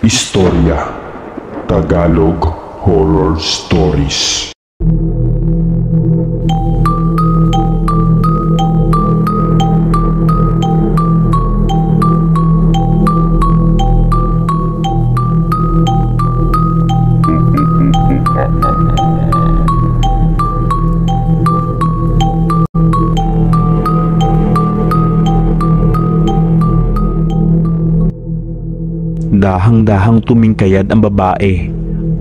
Istorya Tagalog Horror Stories. Dahang-dahang tumingkayad ang babae.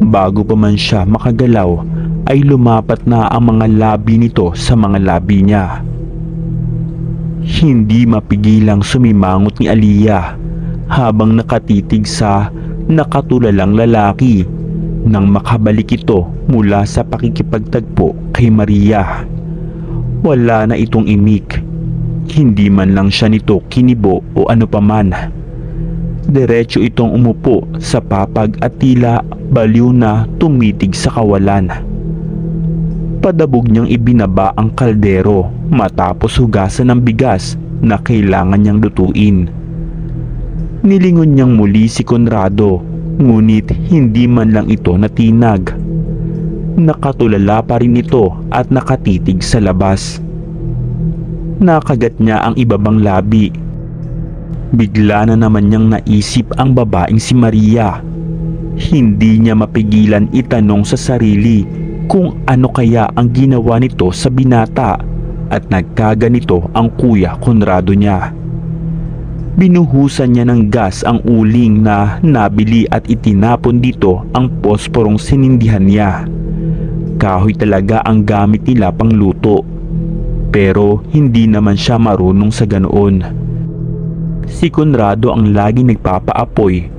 Bago pa man siya makagalaw ay lumapat na ang mga labi nito sa mga labi niya. Hindi mapigilang sumimangot ni Aliyah habang nakatitig sa nakatulalang lalaki nang makabalik ito mula sa pakikipagtagpo kay Maria. Wala na itong imik. Hindi man lang siya nito kinibo o ano paman. Diretso itong umupo sa papag at tila baliw na tumitig sa kawalan. Padabog niyang ibinaba ang kaldero matapos hugasan ng bigas na kailangan niyang lutuin. Nilingon niyang muli si Conrado, ngunit hindi man lang ito natinag. Nakatulala pa rin ito at nakatitig sa labas. Nakagat niya ang ibabang labi. Bigla na naman niyang naisip ang babaeng si Maria. Hindi niya mapigilan itanong sa sarili kung ano kaya ang ginawa nito sa binata at nagkaganito ang kuya Conrado niya. Binuhusan niya ng gas ang uling na nabili at itinapon dito ang posporong sinindihan niya. Kahoy talaga ang gamit nila pang luto, pero hindi naman siya marunong sa ganoon. Si Conrado ang laging nagpapaapoy,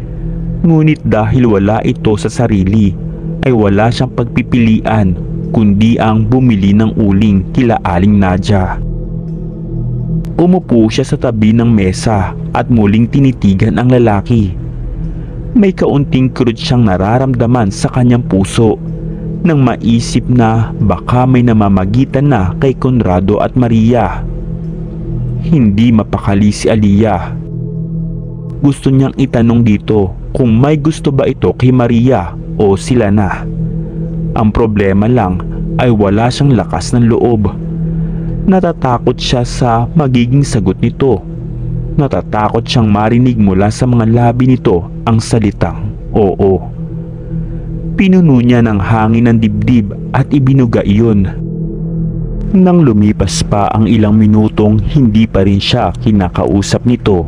ngunit dahil wala ito sa sarili ay wala siyang pagpipilian kundi ang bumili ng uling kila Aling Nadia. Umupo siya sa tabi ng mesa at muling tinitigan ang lalaki. May kaunting kirot siyang nararamdaman sa kanyang puso nang maisip na baka may namamagitan na kay Conrado at Maria. Hindi mapakali si Aliyah. Gusto niyang itanong dito kung may gusto ba ito kay Maria o sila na. Ang problema lang ay wala siyang lakas ng loob. Natatakot siya sa magiging sagot nito. Natatakot siyang marinig mula sa mga labi nito ang salitang oo. Pinuno niya ng hangin ng dibdib at ibinuga iyon. Nang lumipas pa ang ilang minutong hindi pa rin siya kinakausap nito,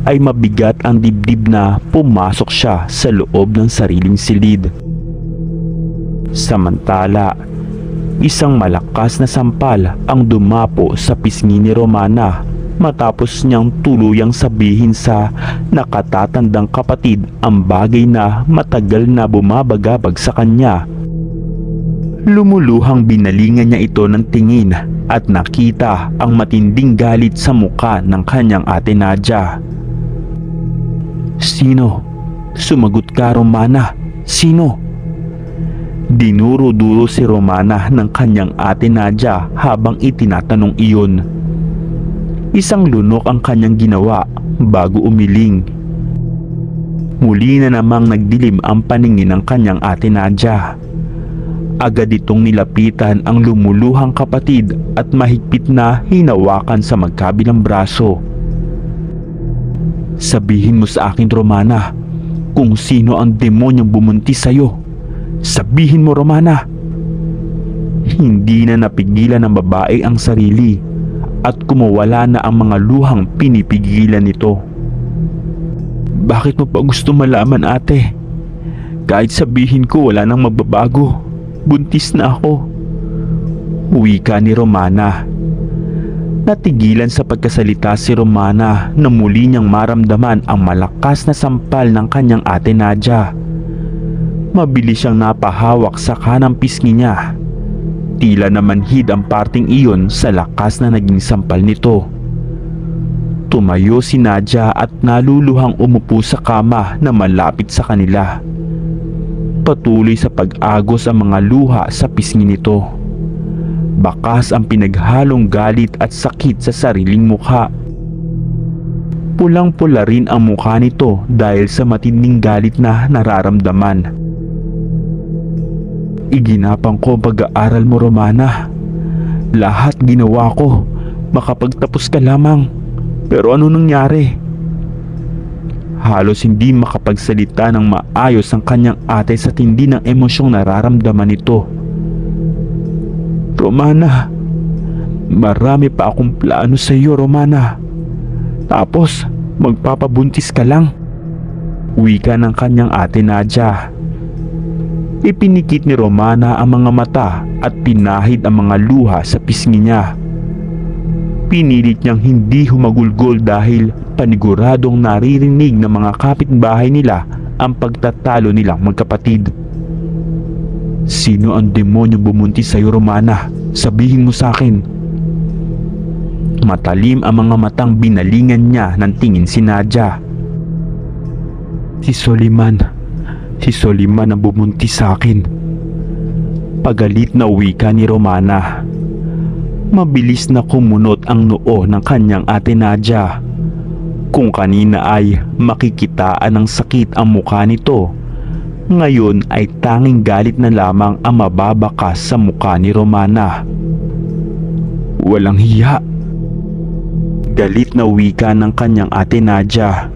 ay mabigat ang dibdib na pumasok siya sa loob ng sariling silid. Samantala, isang malakas na sampal ang dumapo sa pisngi ni Romana matapos niyang tuluyang sabihin sa nakatatandang kapatid ang bagay na matagal na bumabagabag sa kanya. Lumuluhang binalingan niya ito ng tingin at nakita ang matinding galit sa muka ng kanyang ate Nadia. "Sino? Sumagot ka, Romana. Sino?" Dinuro-duro si Romana ng kanyang ate Nadia habang itinatanong iyon. Isang lunok ang kanyang ginawa bago umiling. Muli na namang nagdilim ang paningin ng kanyang ate Nadia. Agad itong nilapitan ang lumuluhang kapatid at mahigpit na hinawakan sa magkabilang braso. "Sabihin mo sa akin, Romana, kung sino ang demonyong bumuntis sa'yo. Sabihin mo, Romana." Hindi na napigilan ng babae ang sarili at kumawala na ang mga luhang pinipigilan nito. "Bakit mo pa gusto malaman, ate? Kahit sabihin ko wala nang magbabago. Buntis na ako." Wika ni Romana. Natigilan sa pagkasalita si Romana na muli niyang maramdaman ang malakas na sampal ng kanyang ate Nadia. Mabilis siyang napahawak sa kanang pisngi niya. Tila namanhid ang parting iyon sa lakas na naging sampal nito. Tumayo si Nadia at naluluhang umupo sa kama na malapit sa kanila. Patuloy sa pag-agos ang mga luha sa pisngi nito. Bakas ang pinaghalong galit at sakit sa sariling mukha. Pulang-pula rin ang mukha nito dahil sa matinding galit na nararamdaman. Iginapang ko ang pag-aaral mo, Romana. Lahat ginawa ko, makapagtapos ka lamang. Pero ano nangyari? Halos hindi makapagsalita ng maayos ang kanyang ate sa tindi ng emosyong nararamdaman nito. Romana, marami pa akong plano sa iyo, Romana. Tapos, magpapabuntis ka lang. Wika ng kanyang ate Nadia. Ipinikit ni Romana ang mga mata at pinahid ang mga luha sa pisngi niya. Pinilit niyang hindi humagulgol dahil paniguradong naririnig ng mga kapitbahay nila ang pagtatalo nilang magkapatid. Sino ang demonyo bumuntis sa'yo, Romana? Sabihin mo sa akin. Matalim ang mga matang binalingan niya ng tingin si Nadia. Si Soliman ang bumuntis sa akin. Pagalit na wika ni Romana. Mabilis na kumunot ang noo ng kanyang ate Nadia. Kung kanina ay makikitaan ng sakit ang mukha nito, ngayon ay tanging galit na lamang ang mababakas sa mukha ni Romana. Walang hiya. Galit na wika ng kanyang ate Nadia.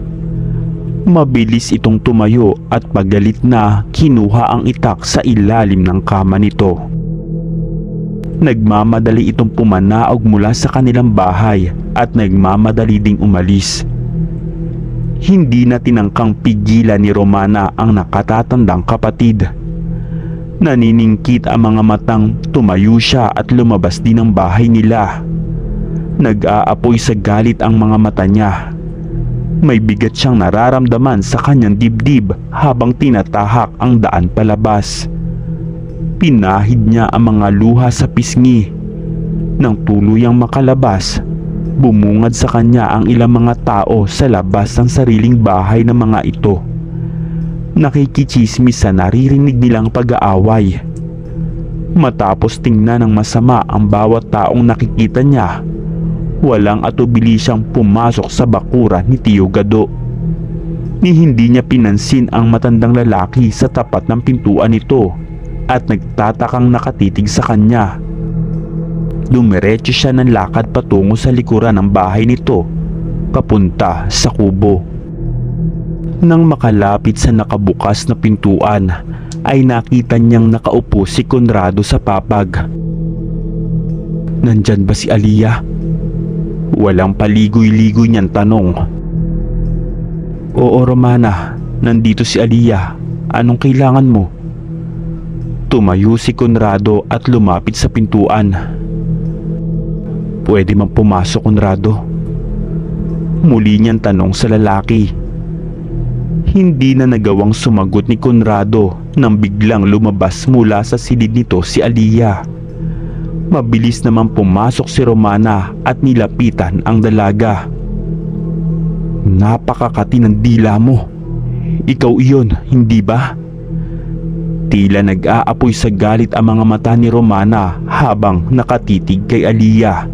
Mabilis itong tumayo at pagalit na kinuha ang itak sa ilalim ng kama nito. Nagmamadali itong pumanaog mula sa kanilang bahay at nagmamadali ding umalis. Hindi na tinangkang pigilan ni Romana ang nakatatandang kapatid. Naniningkit ang mga matang tumayo siya at lumabas din ng bahay nila. Nag-aapoy sa galit ang mga mata niya. May bigat siyang nararamdaman sa kanyang dibdib habang tinatahak ang daan palabas. Pinahid niya ang mga luha sa pisngi. Nang tuluyang makalabas, bumungad sa kanya ang ilang mga tao sa labas ng sariling bahay ng mga ito. Nakikichismis sa naririnig nilang pag-aaway. Matapos tingnan ng masama ang bawat taong nakikita niya, walang atubili siyang pumasok sa bakuran ni Tio Gado. Hindi niya pinansin ang matandang lalaki sa tapat ng pintuan nito at nagtatakang nakatitig sa kanya. Dumiretso siya ng lakad patungo sa likuran ng bahay nito, papunta sa kubo. Nang makalapit sa nakabukas na pintuan, ay nakita niyang nakaupo si Conrado sa papag. Nandyan ba si Aliyah? Walang paligoy-ligoy niyang tanong. Oo, Romana, nandito si Aliyah. Anong kailangan mo? Tumayo si Conrado at lumapit sa pintuan. Pwede mang pumasok, Conrado? Muli niyang tanong sa lalaki. Hindi na nagawang sumagot ni Conrado nang biglang lumabas mula sa silid nito si Aliyah. Mabilis naman pumasok si Romana at nilapitan ang dalaga. Napakakati ng dila mo. Ikaw iyon, hindi ba? Tila nag-aapoy sa galit ang mga mata ni Romana habang nakatitig kay Aliyah.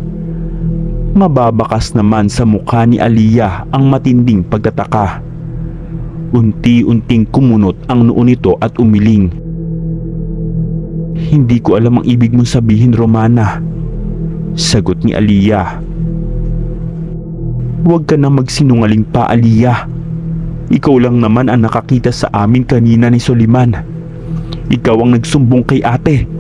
Mababakas naman sa mukha ni Aliyah ang matinding pagtataka. Unti-unting kumunot ang noo nito at umiling. Hindi ko alam ang ibig mong sabihin, Romana, sagot ni Aliyah. Huwag ka na magsinungaling pa, Aliyah. Ikaw lang naman ang nakakita sa amin kanina ni Soliman. Ikaw ang nagsumbong kay ate.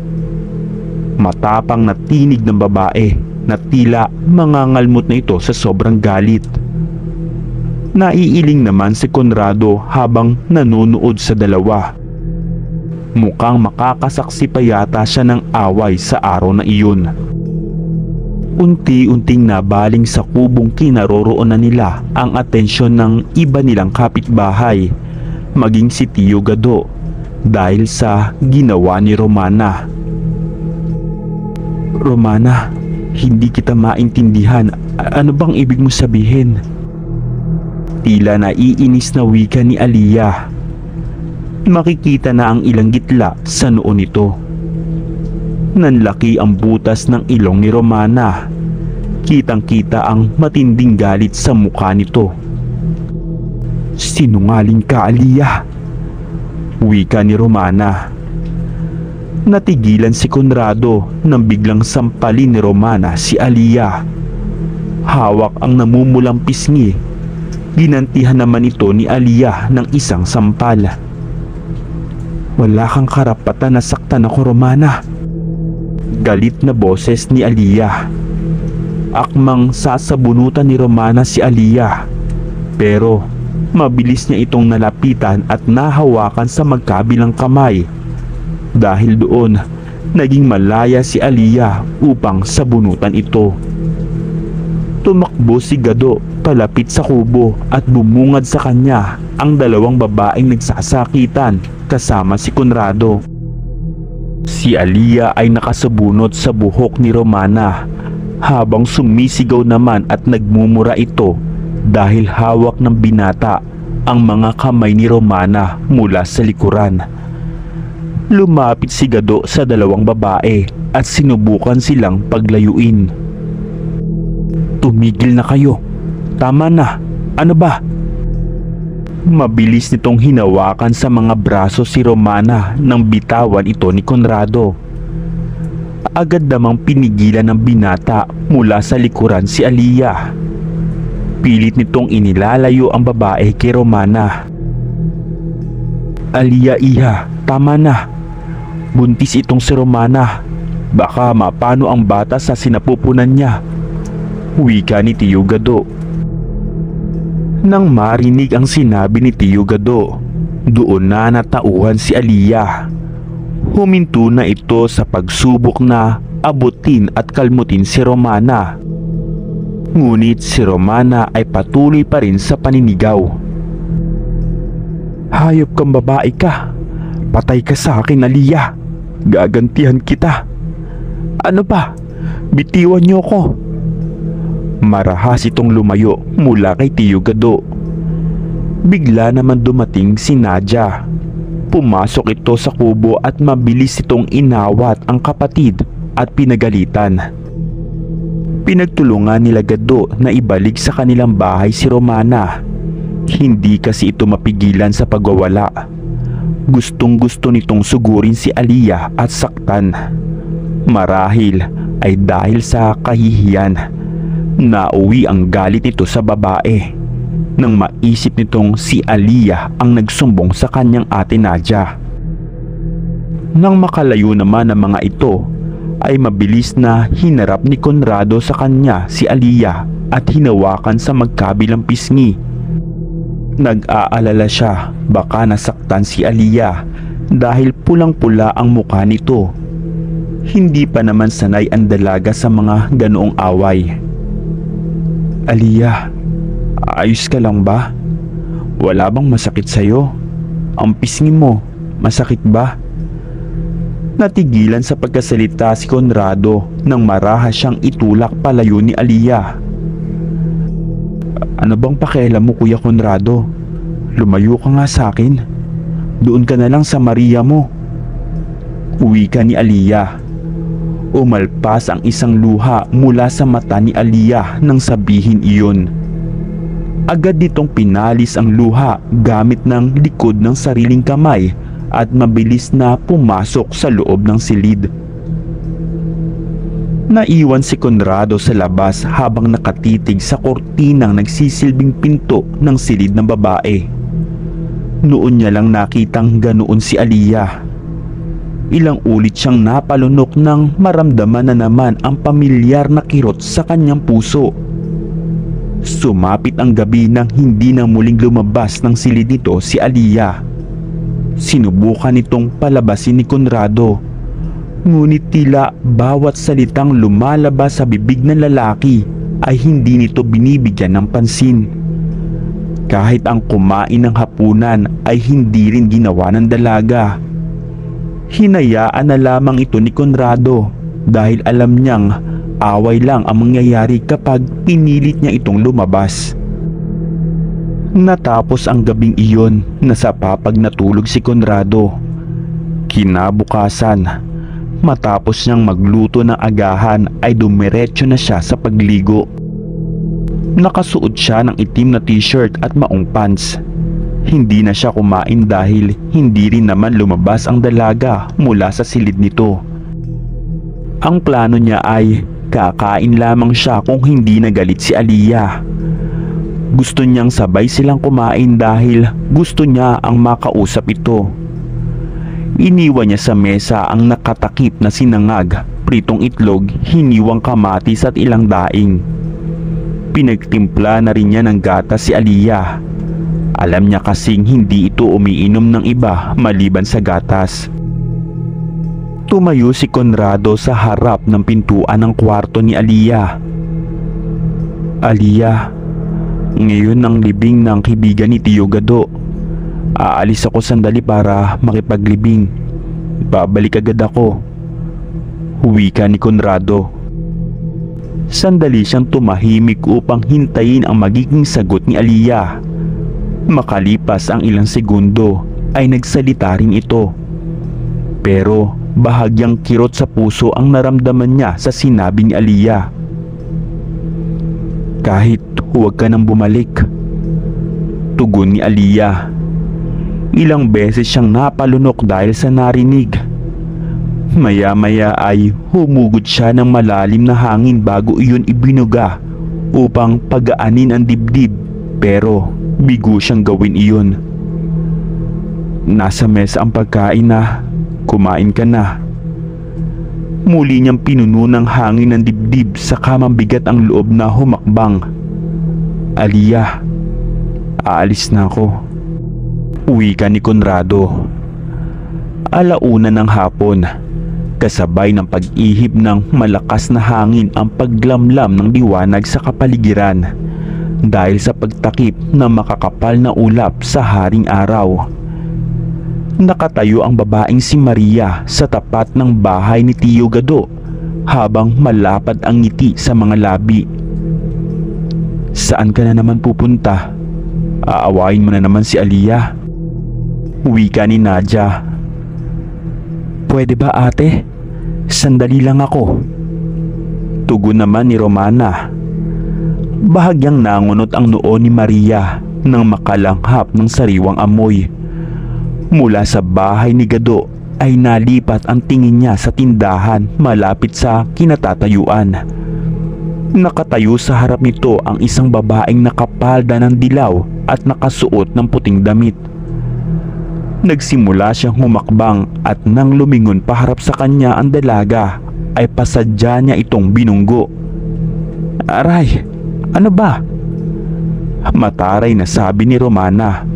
Matapang na tinig ng babae na tila mangangalmot na ito sa sobrang galit. Naiiling naman si Conrado habang nanonood sa dalawa. Mukhang makakasaksi pa yata siya ng away sa araw na iyon. Unti-unting nabaling sa kubong kinaroroonan nila ang atensyon ng iba nilang kapitbahay, maging si Tio Gado, dahil sa ginawa ni Romana. Romana, hindi kita maintindihan. Ano bang ibig mo sabihin? Tila naiinis na wika ni Aliyah. Makikita na ang ilang gitla sa noo nito. Nanlaki ang butas ng ilong ni Romana. Kitang-kita ang matinding galit sa mukha nito. Sinungaling ka, Aliyah, wika ni Romana. Natigilan si Conrado nang biglang sampalin ni Romana si Aliyah. Hawak ang namumulang pisngi. Ginantihan naman ito ni Aliyah ng isang sampal. Wala kang karapatan na saktan ako, Romana. Galit na boses ni Aliyah. Akmang sasabunutan ni Romana si Aliyah, pero mabilis niya itong nalapitan at nahawakan sa magkabilang kamay. Dahil doon, naging malaya si Aliyah upang sabunutan ito. Tumakbo si Gado palapit sa kubo at bumungad sa kanya ang dalawang babaeng nagsasakitan kasama si Conrado. Si Aliyah ay nakasabunot sa buhok ni Romana habang sumisigaw naman at nagmumura ito dahil hawak ng binata ang mga kamay ni Romana mula sa likuran. Lumapit si Gado sa dalawang babae at sinubukan silang paglayuin. Tumigil na kayo. Tama na. Ano ba? Mabilis nitong hinawakan sa mga braso si Romana nang bitawan ito ni Conrado. Agad namang pinigilan ng binata mula sa likuran si Aliyah. Pilit nitong inilalayo ang babae kay Romana. Aliyah, iha, tama na. Buntis itong si Romana. Baka mapano ang bata sa sinapupunan niya, wika ni Tio Gado. Nang marinig ang sinabi ni Tio Gado, doon na natauhan si Aliyah. Huminto na ito sa pagsubok na abutin at kalmutin si Romana. Ngunit si Romana ay patuloy pa rin sa paninigaw. Hayop kang babae ka. Patay ka sa akin, Aliyah. Gagantihan kita. Ano ba? Bitiwan niyo ko. Marahas itong lumayo mula kay Tio Gado. Bigla naman dumating si Nadia. Pumasok ito sa kubo at mabilis itong inawat ang kapatid at pinagalitan. Pinagtulungan nila Gado na ibalik sa kanilang bahay si Romana. Hindi kasi ito mapigilan sa pagwawala. Gustong-gusto nitong sugurin si Aliyah at saktan. Marahil ay dahil sa kahihiyan. Nauwi ang galit nito sa babae nang maisip nitong si Aliyah ang nagsumbong sa kanyang ate Nadia. Nang makalayo naman ang mga ito, ay mabilis na hinarap ni Conrado sa kanya si Aliyah at hinawakan sa magkabilang pisngi. Nag-aalala siya baka nasaktan si Aliyah dahil pulang-pula ang mukha nito. Hindi pa naman sanay ang dalaga sa mga ganoong away. Aliyah, ayos ka lang ba? Wala bang masakit sa'yo? Ang pisngi mo, masakit ba? Natigilan sa pagkasalita si Conrado nang marahas siyang itulak palayo ni Aliyah. Ano bang pakialam mo, Kuya Conrado? Lumayo ka nga sa akin. Doon ka na lang sa Maria mo, wika ni Aliyah. Umalpas ang isang luha mula sa mata ni Aliyah nang sabihin iyon. Agad nitong pinalis ang luha gamit ng likod ng sariling kamay at mabilis na pumasok sa loob ng silid. Naiwan si Conrado sa labas habang nakatitig sa kortinang nagsisilbing pinto ng silid ng babae. Noon niya lang nakitang ganoon si Aliyah. Ilang ulit siyang napalunok nang maramdaman na naman ang pamilyar na kirot sa kanyang puso. Sumapit ang gabi nang hindi na muling lumabas ng silid nito si Aliyah. Sinubukan itong palabasin ni Conrado. Ngunit tila bawat salitang lumalabas sa bibig ng lalaki ay hindi nito binibigyan ng pansin. Kahit ang kumain ng hapunan ay hindi rin ginawa ng dalaga. Hinayaan na lamang ito ni Conrado dahil alam niyang away lang ang mangyayari kapag pinilit niya itong lumabas. Natapos ang gabing iyon na sa papag natulog si Conrado. Kinabukasan, matapos niyang magluto ng agahan ay dumiretso na siya sa pagligo. Nakasuot siya ng itim na t-shirt at maong pants. Hindi na siya kumain dahil hindi rin naman lumabas ang dalaga mula sa silid nito. Ang plano niya ay kakain lamang siya kung hindi nagalit si Aliyah. Gusto niyang sabay silang kumain dahil gusto niya ang makausap ito. Iniwan niya sa mesa ang nakatakip na sinangag, pritong itlog, hiniwang kamatis at ilang daing. Pinagtimpla na rin niya ng gatas si Aliyah. Alam niya kasing hindi ito umiinom ng iba maliban sa gatas. Tumayo si Conrado sa harap ng pintuan ng kwarto ni Aliyah. Aliyah, ngayon ang libing ng kaibigan ni Tio Gado. Aalis ako sandali para makipaglibing. Babalik agad ako. Wika ni Conrado. Sandali siyang tumahimik upang hintayin ang magiging sagot ni Aliyah. Makalipas ang ilang segundo ay nagsalita rin ito. Pero bahagyang kirot sa puso ang naramdaman niya sa sinabi ni Aliyah. Kahit huwag ka nang bumalik. Tugon ni Aliyah. Ilang beses siyang napalunok dahil sa narinig. Maya-maya ay humugot siya ng malalim na hangin bago iyon ibinuga upang pagaanin ang dibdib, pero bigo siyang gawin iyon. Nasa mesa ang pagkain na, kumain ka na. Muli niyang pinuno ng hangin ng dibdib saka mabigat ang loob na humakbang. Aliyah, aalis na ako. Wika ni Conrado. Alauna ng hapon, kasabay ng pag-ihip ng malakas na hangin ang paglamlam ng liwanag sa kapaligiran dahil sa pagtakip ng makakapal na ulap sa haring araw. Nakatayo ang babaeng si Maria sa tapat ng bahay ni Tio Gado habang malapad ang ngiti sa mga labi. Saan ka na naman pupunta? Aawain mo na naman si Aliyah. Wika ni Nadia. Pwede ba ate? Sandali lang ako. Tugon naman ni Romana. Bahagyang nangunot ang noo ni Maria nang makalanghap ng sariwang amoy. Mula sa bahay ni Gado ay nalipat ang tingin niya sa tindahan malapit sa kinatatayuan. Nakatayo sa harap nito ang isang babaeng nakapalda ng dilaw at nakasuot ng puting damit. Nagsimula siyang humakbang at nang lumingon paharap sa kanya ang dalaga ay pasadya niya itong binunggo. Aray, ano ba? Mataray na sabi ni Romana.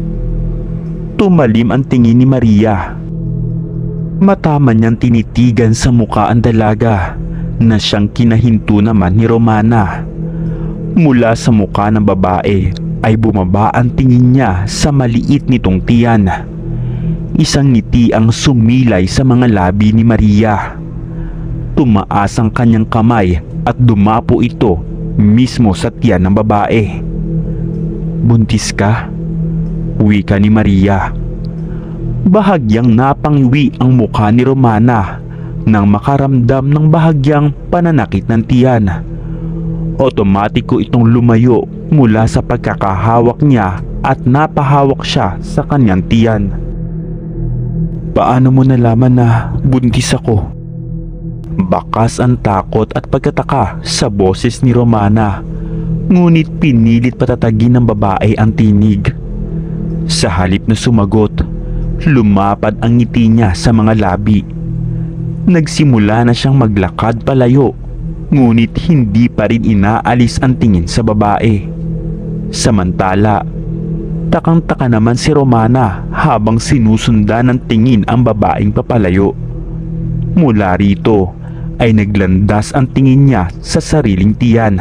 Tumalim ang tingin ni Maria. Matama niyang tinitigan sa muka ang dalaga na siyang kinahinto naman ni Romana. Mula sa muka ng babae ay bumaba ang tingin niya sa maliit nitong tiyan. Isang ngiti ang sumilay sa mga labi ni Maria. Tumaas ang kanyang kamay at dumapo ito mismo sa tiyan ng babae. Buntis ka? Wika ni Maria. Bahagyang napangiwi ang mukha ni Romana nang makaramdam ng bahagyang pananakit ng tiyan. Otomatiko itong lumayo mula sa pagkakahawak niya at napahawak siya sa kanyang tiyan. Paano mo nalaman na buntis ako? Bakas ang takot at pagkataka sa boses ni Romana, ngunit pinilit patatagin ng babae ang tinig. Sa halip na sumagot, lumapad ang ngiti niya sa mga labi. Nagsimula na siyang maglakad palayo, ngunit hindi pa rin inaalis ang tingin sa babae. Samantala, takang-taka naman si Romana habang sinusundan ng tingin ang babaeng papalayo. Mula rito ay naglandas ang tingin niya sa sariling tiyan.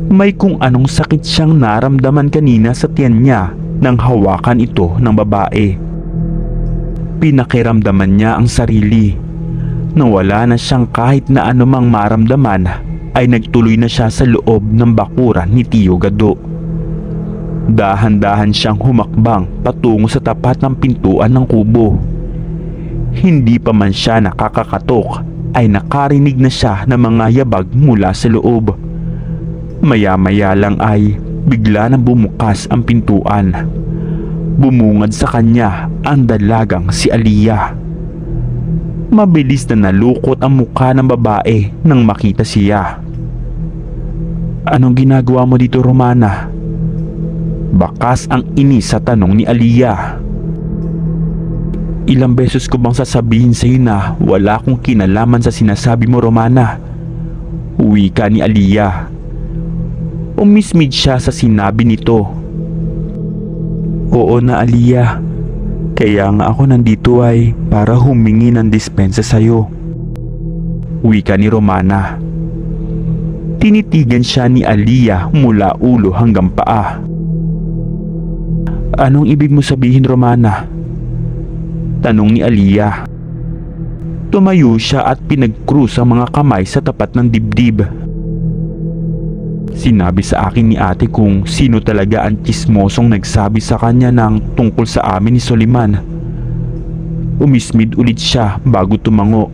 May kung anong sakit siyang naramdaman kanina sa tiyan niya nang hawakan ito ng babae. Pinakiramdaman niya ang sarili. Nang wala na siyang kahit na anumang maramdaman ay nagtuloy na siya sa loob ng bakuran ni Tio Gado. Dahan-dahan siyang humakbang patungo sa tapat ng pintuan ng kubo. Hindi pa man siya nakakakatok ay nakarinig na siya ng mga yabag mula sa loob. Maya-maya lang ay bigla nang bumukas ang pintuan. bumungad sa kanya ang dalagang si Aliyah. Mabilis na nalukot ang mukha ng babae nang makita siya. "Anong ginagawa mo dito, Romana?" Bakas ang inis sa tanong ni Aliyah. "Ilang beses ko bang sasabihin sa iyo na wala akong kinalaman sa sinasabi mo, Romana?" Wika ni Aliyah. Umismid siya sa sinabi nito. "Oo na, Aliyah. Kaya nga ako nandito ay para humingi ng dispensa sa iyo." Wika ni Romana. Tinitigan siya ni Aliyah mula ulo hanggang paa. "Anong ibig mo sabihin, Romana?" tanong ni Aliyah. Tumayo siya at pinagkrus ang mga kamay sa tapat ng dibdib. "Sinabi sa akin ni ate kung sino talaga ang tsismosong nagsabi sa kanya ng tungkol sa amin ni Soliman." Umismid ulit siya bago tumango.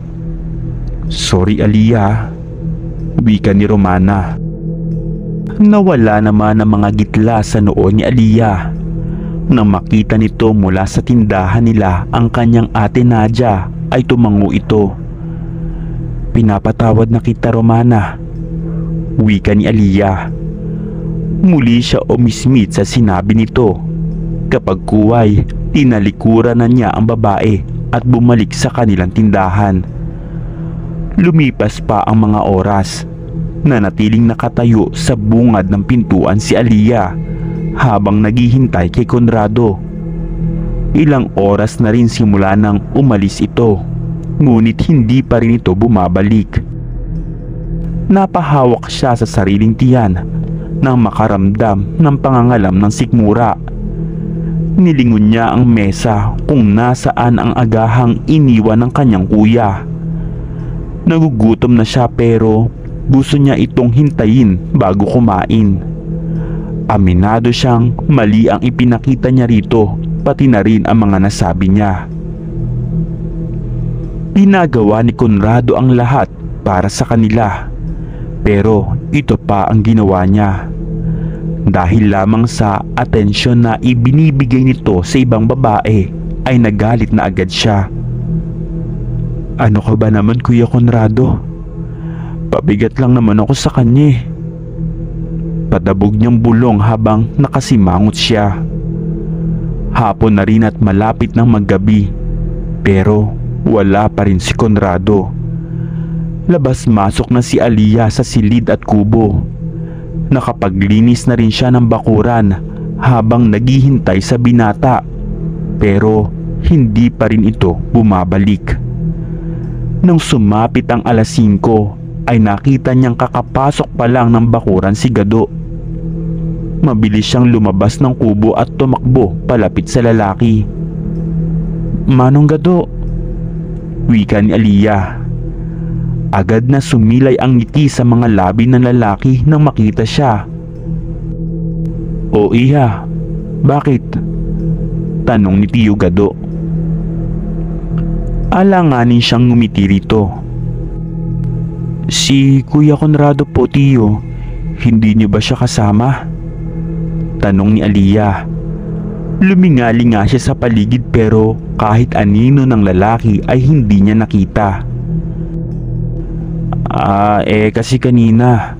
"Sorry, Aliyah," wika ni Romana. Nawala naman ang mga gitla sa noo ni Aliyah nang makita nito mula sa tindahan nila ang kanyang ate Nadia. Ay tumango ito. "Pinapatawad na kita, Romana," wika ni Aliyah. Muli siya umismit sa sinabi nito. Kapag kuway, tinalikuran na niya ang babae at bumalik sa kanilang tindahan. Lumipas pa ang mga oras. Nanatiling nakatayo sa bungad ng pintuan si Aliyah habang naghihintay kay Conrado. Ilang oras na rin simula nang umalis ito, ngunit hindi pa rin ito bumabalik. Napahawak siya sa sariling tiyan nang makaramdam ng pangangalam ng sikmura. Nilingon niya ang mesa kung nasaan ang agahang iniwan ng kanyang kuya. Nagugutom na siya pero gusto niya itong hintayin bago kumain. Aminado siyang mali ang ipinakita niya rito, pati na rin ang mga nasabi niya. Ginagawa ni Conrado ang lahat para sa kanila, pero ito pa ang ginawa niya. Dahil lamang sa atensyon na ibinibigay nito sa ibang babae ay nagalit na agad siya. "Ano ka ba naman, Kuya Conrado? Pabigat lang naman ako sa kanya." Padabog niyang bulong habang nakasimangot siya. Hapon na rin at malapit ng maggabi, pero wala pa rin si Conrado. Labas-masok na si Aliyah sa silid at kubo. Nakapaglinis na rin siya ng bakuran habang naghihintay sa binata, pero hindi pa rin ito bumabalik. Nang sumapit ang alas 5 ay nakita niyang kakapasok pa lang ng bakuran si Gado. Mabilis siyang lumabas ng kubo at tumakbo palapit sa lalaki. "Manong Gado," wika ni Aliyah. Agad na sumilay ang ngiti sa mga labi ng lalaki nang makita siya. "O Iha, bakit?" tanong ni Tiyo Gado. Alanganin siyang ngumiti rito. "Si Kuya Conrado po, Tiyo. Hindi niyo ba siya kasama?" tanong ni Aliyah. Lumingali nga siya sa paligid pero kahit anino ng lalaki ay hindi niya nakita. Kasi kanina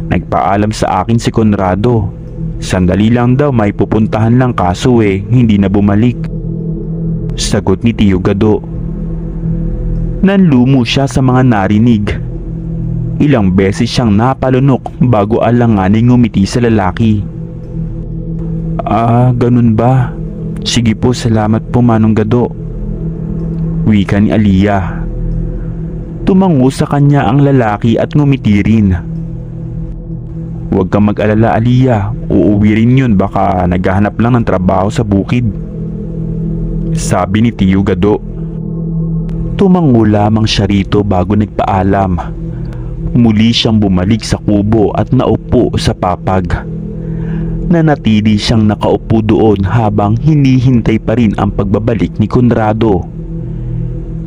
nagpaalam sa akin si Conrado. Sandali lang daw, may pupuntahan lang kaso hindi na bumalik," sagot ni Tiyo Gado. Nanlumo siya sa mga narinig. Ilang beses siyang napalunok bago alanganing ngumiti sa lalaki. Ganun ba? Sige po, salamat po, Manong Gado," wika ni Aliyah. Tumango sa kanya ang lalaki at ngumiti rin. "Huwag kang mag-alala, Aliyah. Uuwi rin yun, baka naghahanap lang ng trabaho sa bukid," sabi ni Tiyo Gado. Tumango lamang siya rito bago nagpaalam. Muli siyang bumalik sa kubo at naupo sa papag. Nanatili siyang nakaupo doon habang hinihintay pa rin ang pagbabalik ni Conrado.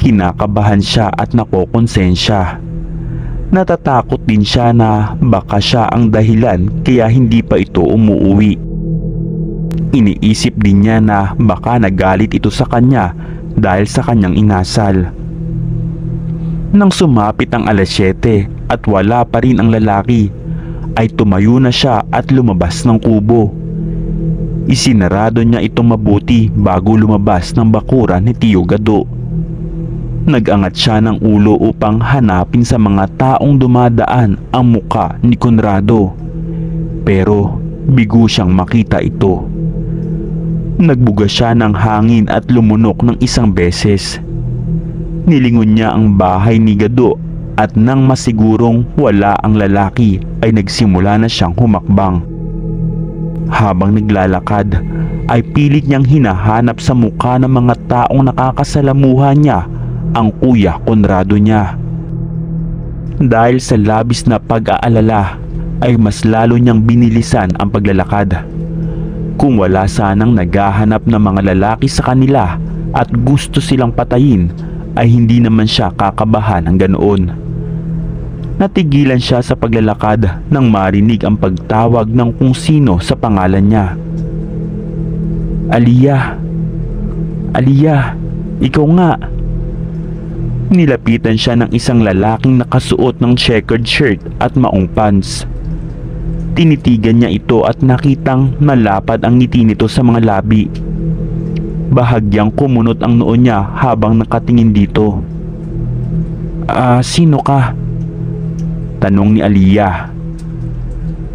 Kinakabahan siya at nakokonsensya. Natatakot din siya na baka siya ang dahilan kaya hindi pa ito umuuwi. Iniisip din niya na baka nagalit ito sa kanya dahil sa kanyang inasal. Nang sumapit ang 7:00 at wala pa rin ang lalaki, ay tumayo na siya at lumabas ng kubo. Isinarado niya itong mabuti bago lumabas ng bakuran ni Tio Gado. Nag-angat siya ng ulo upang hanapin sa mga taong dumadaan ang muka ni Conrado. Pero bigo siyang makita ito. Nagbuga siya ng hangin at lumunok ng isang beses. Nilingon niya ang bahay ni Gado at nang masigurong wala ang lalaki ay nagsimula na siyang humakbang. Habang naglalakad ay pilit niyang hinahanap sa mukha ng mga taong nakakasalamuha niya ang Kuya Conrado niya. Dahil sa labis na pag-aalala ay mas lalo niyang binilisan ang paglalakad. Kung wala sanang naghahanap ng mga lalaki sa kanila at gusto silang patayin ay hindi naman siya kakabahan ng ganoon. Natigilan siya sa paglalakad nang marinig ang pagtawag ng kung sino sa pangalan niya. Aliyah! Aliyah! Ikaw nga! Nilapitan siya ng isang lalaking nakasuot ng checkered shirt at maong pants. Tinitigan niya ito at nakitang malapad ang ngiti nito sa mga labi. Bahagyang kumunot ang noo niya habang nakatingin dito. Sino ka? Tanong ni Aliyah.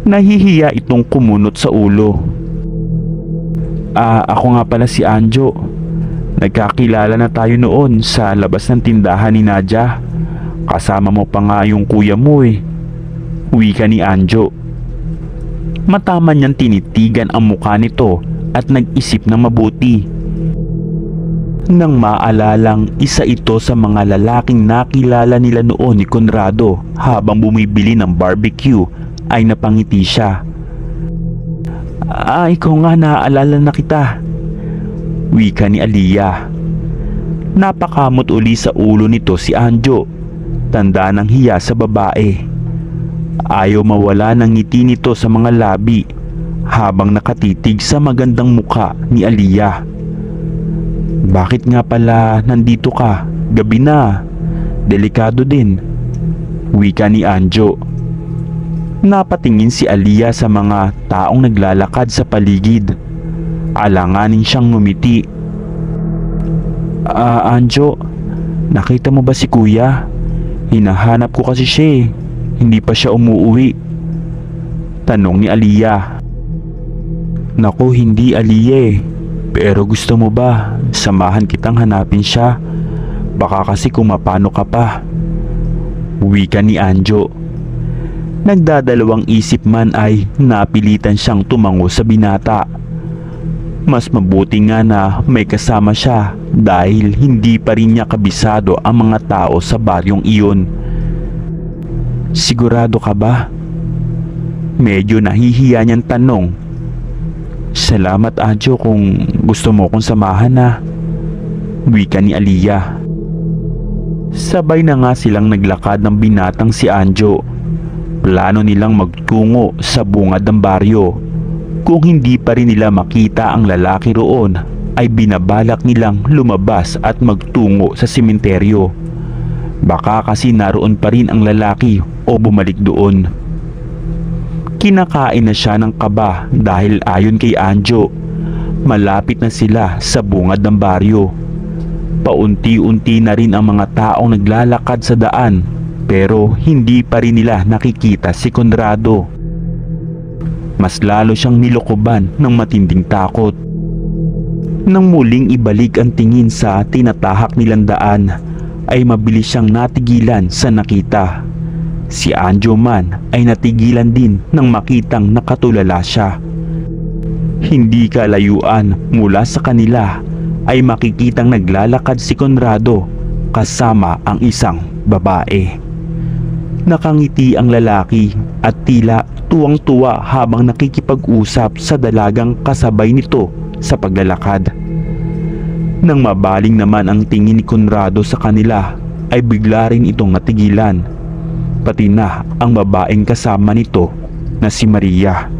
Nahihiya itong kumunot sa ulo. Ako nga pala si Anjo. Nagkakilala na tayo noon sa labas ng tindahan ni Nadia. Kasama mo pa nga yung kuya mo eh. Wika ni Anjo. Matama niyang tinitigan ang mukha nito at nag-isip ng mabuti. Nang maalalang isa ito sa mga lalaking nakilala nila noon ni Conrado habang bumibili ng barbecue ay napangiti siya. Ikaw nga, naaalala na kita. Wika ni Aliyah. Napakamot uli sa ulo nito si Anjo. Tanda ng hiya sa babae. Ayaw mawala ng ngiti nito sa mga labi habang nakatitig sa magandang mukha ni Aliyah. Bakit nga pala nandito ka? Gabi na. Delikado din. Wika ni Anjo. Napatingin si Aliyah sa mga taong naglalakad sa paligid. Alanganin siyang ngumiti. Anjo, nakita mo ba si kuya? Hinahanap ko kasi siya eh. Hindi pa siya umuwi. Tanong ni Aliyah. Naku, hindi Aliyah eh. Pero gusto mo ba samahan kitang hanapin siya? Baka kasi kung mapano ka pa. Wika ni Anjo. Nagdadalawang isip man ay napilitan siyang tumango sa binata. Mas mabuti nga na may kasama siya dahil hindi pa rin niya kabisado ang mga tao sa baryong iyon. Sigurado ka ba? Medyo nahihiya niyang tanong. Salamat Anjo kung gusto mo kong samahan na. Wika ni Aliyah. Sabay na nga silang naglakad ng binatang si Anjo. Plano nilang magtungo sa bungad ng baryo. Kung hindi pa rin nila makita ang lalaki roon, ay binabalak nilang lumabas at magtungo sa sementeryo. Baka kasi naroon pa rin ang lalaki o bumalik doon. Kinakain na siya ng kaba dahil ayon kay Anjo, malapit na sila sa bungad ng baryo. Paunti-unti na rin ang mga taong naglalakad sa daan pero hindi pa rin nila nakikita si Conrado. Mas lalo siyang nilokoban ng matinding takot. Nang muling ibalik ang tingin sa tinatahak nilang daan, ay mabilis siyang natigilan sa nakita. Si Anjo man ay natigilan din nang makitang nakatulala siya. Hindi kalayuan mula sa kanila ay makikitang naglalakad si Conrado kasama ang isang babae. Nakangiti ang lalaki at tila tuwang-tuwa habang nakikipag-usap sa dalagang kasabay nito sa paglalakad. Nang mabaling naman ang tingin ni Conrado sa kanila ay bigla rin itong natigilan. Pati na ang babaeng kasama nito na si Maria.